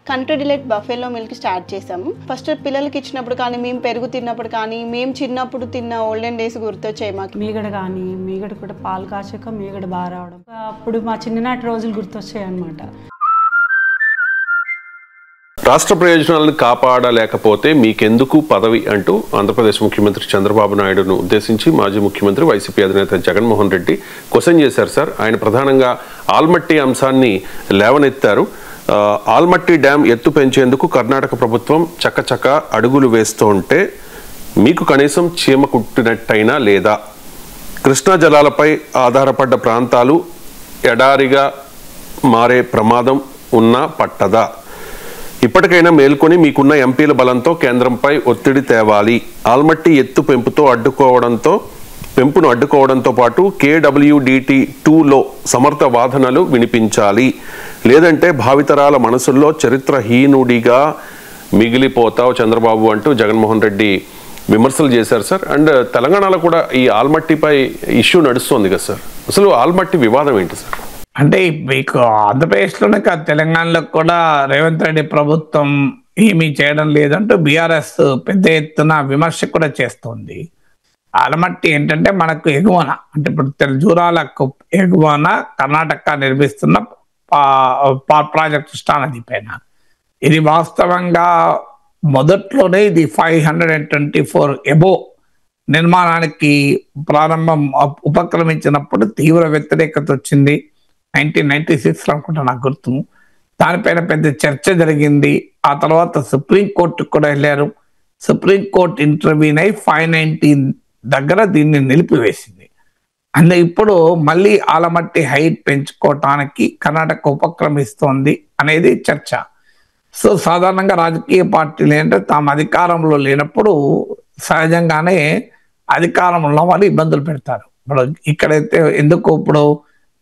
Country delight buffalo milk start చేసాము. First పిల్లలకి ఇచ్చినప్పుడు కానీ, మేము పెరుగు తిన్నప్పుడు కానీ, మేము చిన్నప్పుడు తిన్న ఓల్డెన్ డేస్ గుర్తొచ్చాయి మాకు. మీగడ కూడా పాలు కాచాక మీగడ బాగా రావడం, అప్పుడు మా చిన్ననాటి రోజులు గుర్తొచ్చాయి అన్నమాట. రాష్ట్ర ప్రయోజనాలను కాపాడలేకపోతే మీకెందుకు పదవి అంటూ ఆంధ్రప్రదేశ్ ముఖ్యమంత్రి చంద్రబాబు నాయుడును ఉద్దేశించి మాజీ ముఖ్యమంత్రి వైసీపీ అధినేత జగన్మోహన్ రెడ్డి క్వశ్చన్ చేశారు సార్. ఆయన ప్రధానంగా ఆల్మట్టి అంశాన్ని లేవనెత్తారు. ఆల్మట్టి డ్యాం ఎత్తు పెంచేందుకు కర్ణాటక ప్రభుత్వం చకచక అడుగులు వేస్తూ ఉంటే మీకు కనీసం చీమ కుట్టినట్టయినా లేదా? కృష్ణా జలాలపై ఆధారపడ్డ ప్రాంతాలు ఎడారిగా మారే ప్రమాదం ఉన్నా పట్టదా? ఇప్పటికైనా మేల్కొని మీకున్న ఎంపీల బలంతో కేంద్రంపై ఒత్తిడి తేవాలి. ఆల్మట్టి ఎత్తు పెంపును అడ్డుకోవడంతో పాటు KWDT 2లో సమర్థ వాదనలు వినిపించాలి. లేదంటే భావితరాల మనసుల్లో చరిత్రహీనుడిగా మిగిలిపోతావు చంద్రబాబు అంటూ జగన్మోహన్ రెడ్డి విమర్శలు చేశారు సార్. అండ్ తెలంగాణలో కూడా ఈ ఆల్మట్టిపై ఇష్యూ నడుస్తుంది కదా సార్. అసలు ఆల్మట్టి వివాదం ఏంటి సార్? అంటే మీకు ఆంధ్రప్రదేశ్లోనే కాదు, తెలంగాణలో కూడా రేవంత్ రెడ్డి ప్రభుత్వం ఏమీ చేయడం లేదంటూ బీఆర్ఎస్ పెద్ద ఎత్తున విమర్శ కూడా చేస్తుంది. ఆలమట్టి ఏంటంటే మనకు ఎగువన, అంటే ఇప్పుడు జూరాలకు ఎగువన కర్ణాటక నిర్మిస్తున్న ప్రాజెక్ట్ కృష్ణా నది పైన. ఇది వాస్తవంగా మొదట్లోనే ఇది 524 ఎబో నిర్మాణానికి ప్రారంభం ఉపక్రమించినప్పుడు తీవ్ర వ్యతిరేకత వచ్చింది. 1996 అనుకుంటా నాకు గుర్తు. దానిపైన పెద్ద చర్చ జరిగింది. ఆ తర్వాత సుప్రీంకోర్టుకు కూడా వెళ్ళారు. సుప్రీంకోర్టు ఇంటర్వ్యూన్ అయి 519 దగ్గర దీన్ని నిలిపివేసింది. అంటే ఇప్పుడు మళ్ళీ ఆలమట్టి హైట్ పెంచుకోవటానికి కర్ణాటక ఉపక్రమిస్తోంది అనేది చర్చ. సో సాధారణంగా రాజకీయ పార్టీలు ఏంటంటే తాము అధికారంలో లేనప్పుడు సహజంగానే అధికారంలో వాళ్ళు ఇబ్బందులు పెడతారు. ఇప్పుడు ఇక్కడైతే ఎందుకు ఇప్పుడు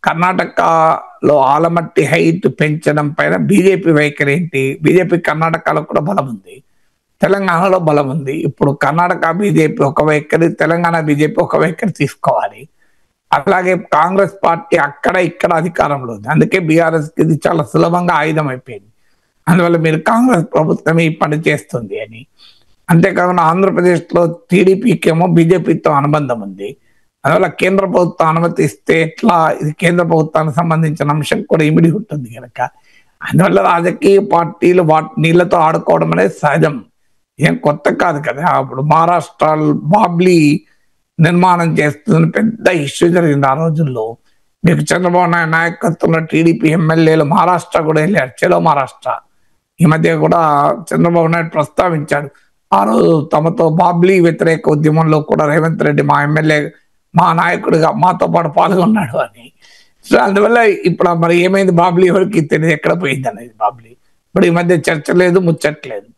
కర్ణాటకలో ఆలమట్టి హైట్ పెంచడం పైన బీజేపీ వైఖరి ఏంటి? బీజేపీ కర్ణాటకలో కూడా బలం ఉంది, తెలంగాణలో బలం ఉంది. ఇప్పుడు కర్ణాటక బీజేపీ ఒక వైఖరి, తెలంగాణ బీజేపీ ఒక వైఖరి తీసుకోవాలి. అలాగే కాంగ్రెస్ పార్టీ అక్కడ ఇక్కడ అధికారంలో ఉంది. అందుకే బీఆర్ఎస్కి ఇది చాలా సులభంగా ఆయుధం అయిపోయింది. అందువల్ల మీరు కాంగ్రెస్ ప్రభుత్వం ఈ పని చేస్తుంది అని. అంతేకాకుండా ఆంధ్రప్రదేశ్లో టీడీపీకి ఏమో బీజేపీతో అనుబంధం ఉంది. అందువల్ల కేంద్ర ప్రభుత్వం అనుమతిస్తే ఎట్లా, ఇది కేంద్ర ప్రభుత్వానికి సంబంధించిన అంశం కూడా ఇమిడి ఉంటుంది కనుక అందువల్ల రాజకీయ పార్టీలు వాటి నీళ్లతో ఆడుకోవడం అనేది సహజం, ఏం కొత్త కాదు కదా. అప్పుడు మహారాష్ట్ర బాబ్లీ నిర్మాణం చేస్తున్న పెద్ద ఇష్యూ జరిగింది ఆ రోజుల్లో. మీకు చంద్రబాబు నాయుడు నాయకత్వంలో టీడీపీ ఎమ్మెల్యేలు మహారాష్ట్ర కూడా వెళ్ళారు, చలో మహారాష్ట్ర. ఈ మధ్య కూడా చంద్రబాబు నాయుడు ప్రస్తావించాడు, ఆ రోజు తమతో బాబ్లీ వ్యతిరేక ఉద్యమంలో కూడా రేవంత్ రెడ్డి మా ఎమ్మెల్యే, మా నాయకుడిగా మాతో పాటు పాల్గొన్నాడు అని. సో అందువల్ల ఇప్పుడు మరి ఏమైంది బాబ్లీ ఎవరికి తెలియదు, ఎక్కడ పోయింది అనేది బాబ్లీ. ఇప్పుడు ఈ మధ్య చర్చ లేదు, ముచ్చట్లేదు.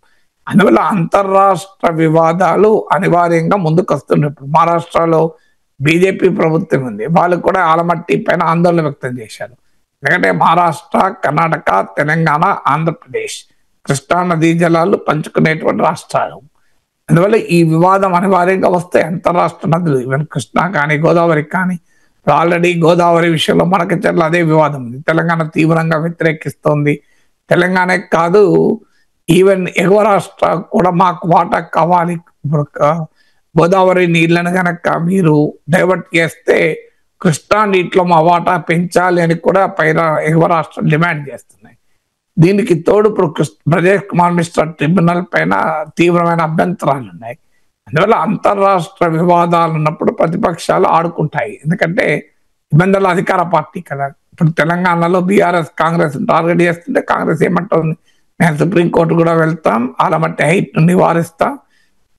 అందువల్ల అంతర్రాష్ట్ర వివాదాలు అనివార్యంగా ముందుకు వస్తున్నాయి. ఇప్పుడు మహారాష్ట్రలో బీజేపీ ప్రభుత్వం ఉంది, వాళ్ళు కూడా ఆలమట్టి పైన ఆందోళన వ్యక్తం చేశారు. ఎందుకంటే మహారాష్ట్ర, కర్ణాటక, తెలంగాణ, ఆంధ్రప్రదేశ్ కృష్ణా నదీ జలాలు పంచుకునేటువంటి రాష్ట్రాలు. అందువల్ల ఈ వివాదం అనివార్యంగా వస్తాయి. అంతర్రాష్ట్ర నదులు, ఈవెన్ కృష్ణా కానీ గోదావరి కానీ. ఆల్రెడీ గోదావరి విషయంలో మనకచర్ల అదే వివాదం ఉంది. తెలంగాణ తీవ్రంగా వ్యతిరేకిస్తోంది. తెలంగాణ కాదు, ఈవెన్ ఎగువ రాష్ట్ర కూడా మాకు వాటా కావాలి. ఇప్పుడు గోదావరి నీళ్లను కనుక మీరు డైవర్ట్ చేస్తే కృష్ణా నీటిలో మా వాటా పెంచాలి అని కూడా పైన ఎగువ రాష్ట్రం డిమాండ్ చేస్తున్నాయి. దీనికి తోడు ఇప్పుడు ప్రదేశ్ కుమార్ మిశ్రా ట్రిబ్యునల్ పైన తీవ్రమైన అభ్యంతరాలు ఉన్నాయి. అందువల్ల అంతర్రాష్ట్ర వివాదాలు ఉన్నప్పుడు ప్రతిపక్షాలు ఆడుకుంటాయి. ఎందుకంటే ఇబ్బందులు అధికార పార్టీ కదా. ఇప్పుడు తెలంగాణలో బీఆర్ఎస్ కాంగ్రెస్ టార్గెట్ చేస్తుంటే కాంగ్రెస్ ఏమంటుంది, మేము సుప్రీంకోర్టు కూడా వెళ్తాం, ఆలమట్టి హైట్ నివారిస్తాం,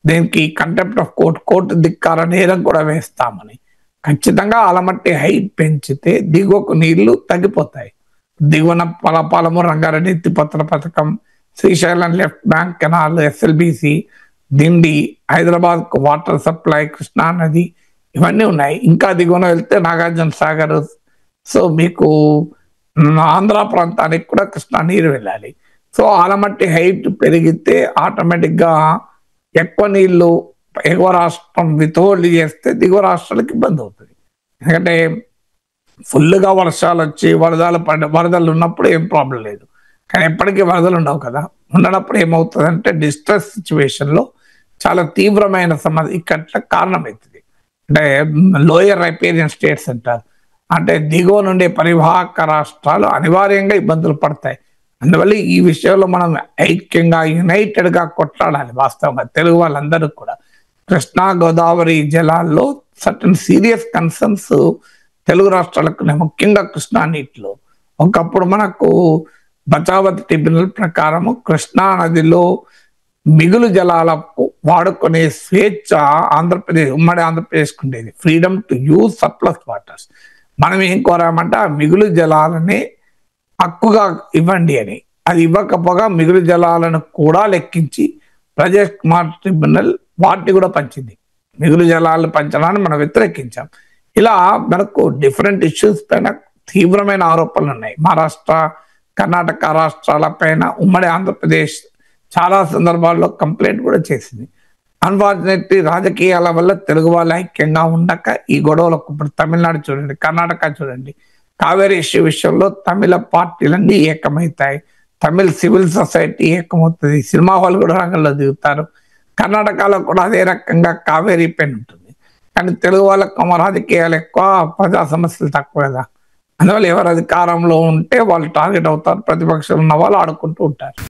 దీనికి కంటెంప్ట్ ఆఫ్ కోర్టు ధిక్కార నేరం కూడా వేస్తామని. ఖచ్చితంగా ఆలమట్టి హైట్ పెంచితే దిగువకు నీళ్లు తగ్గిపోతాయి. దిగువన పాలమూరు రంగారెడ్డి ఎత్తిపోతల పథకం, Srisailam left bank canal, SLBC, Dindi, Hyderabad కు వాటర్ సప్లై, కృష్ణా నది, ఇవన్నీ ఉన్నాయి. ఇంకా దిగువన వెళ్తే నాగార్జున సాగర్. సో మీకు ఆంధ్ర ప్రాంతానికి కూడా కృష్ణా నీరు వెళ్ళాలి. సో ఆలమట్టి హైట్ పెరిగితే ఆటోమేటిక్గా ఎక్కువ నీళ్లు ఎగువ రాష్ట్రం వితోల్డ్ చేస్తే దిగువ రాష్ట్రాలకు ఇబ్బంది అవుతుంది. ఎందుకంటే ఫుల్గా వర్షాలు వచ్చి వరదలు ఉన్నప్పుడు ఏం ప్రాబ్లం లేదు. కానీ ఎప్పటికీ వరదలు ఉండవు కదా. ఉండనప్పుడు ఏమవుతుందంటే డిస్ట్రెస్ సిచ్యువేషన్లో చాలా తీవ్రమైన సమస్య ఇక్కడ కారణమవుతుంది. అంటే లోయర్ రైపేరియన్ స్టేట్స్ అంటారు, అంటే దిగువ నుండి పరివాహక రాష్ట్రాలు అనివార్యంగా ఇబ్బందులు పడతాయి. అందువల్ల ఈ విషయంలో మనం ఐక్యంగా యునైటెడ్గా కొట్లాడాలి. వాస్తవంగా తెలుగు వాళ్ళందరూ కూడా కృష్ణా గోదావరి జలాల్లో సర్టన్ సీరియస్ కన్సర్న్స్ తెలుగు రాష్ట్రాలకు, ముఖ్యంగా కృష్ణా నీటిలో. ఒకప్పుడు మనకు బచావత్ ట్రిబ్యునల్ ప్రకారము కృష్ణా నదిలో మిగులు జలాలకు వాడుకునే స్వేచ్ఛ ఆంధ్రప్రదేశ్, ఉమ్మడి ఆంధ్రప్రదేశ్కి ఉండేది, freedom to use surplus waters. మనం ఏం కోరామంటే ఆ మిగులు జలాలని హక్కుగా ఇవ్వండి అని. అది ఇవ్వకపోగా మిగులు జలాలను కూడా లెక్కించి ప్రజేష్ కుమార్ ట్రిబ్యునల్ వాటిని కూడా పంచింది. మిగులు జలాలను పంచడాన్ని మనం వ్యతిరేకించాం. ఇలా మనకు డిఫరెంట్ ఇష్యూస్ పైన తీవ్రమైన ఆరోపణలు ఉన్నాయి. మహారాష్ట్ర, కర్ణాటక రాష్ట్రాల పైన ఉమ్మడి ఆంధ్రప్రదేశ్ చాలా సందర్భాల్లో కంప్లైంట్ కూడా చేసింది. అన్ఫార్చునేట్లీ రాజకీయాల వల్ల తెలుగు వాళ్ళు ఐక్యంగా ఉండక ఈ గొడవలకు, ఇప్పుడు తమిళనాడు చూడండి, కర్ణాటక చూడండి, కావేరీ ఇష్యూ విషయంలో తమిళ పార్టీలన్నీ ఏకమవుతాయి, తమిళ సివిల్ సొసైటీ ఏకమవుతుంది, సినిమా వాళ్ళు కూడా రంగంలో దిగుతారు. కర్ణాటకలో కూడా అదే రకంగా కావేరీ పైన ఉంటుంది. కానీ తెలుగు వాళ్ళకు రాజకీయాలు ఎక్కువ, ప్రజా సమస్యలు తక్కువ కదా. అందువల్ల ఎవరు అధికారంలో ఉంటే వాళ్ళు టార్గెట్ అవుతారు, ప్రతిపక్షంలో ఉన్న వాళ్ళు ఆడుకుంటూ ఉంటారు.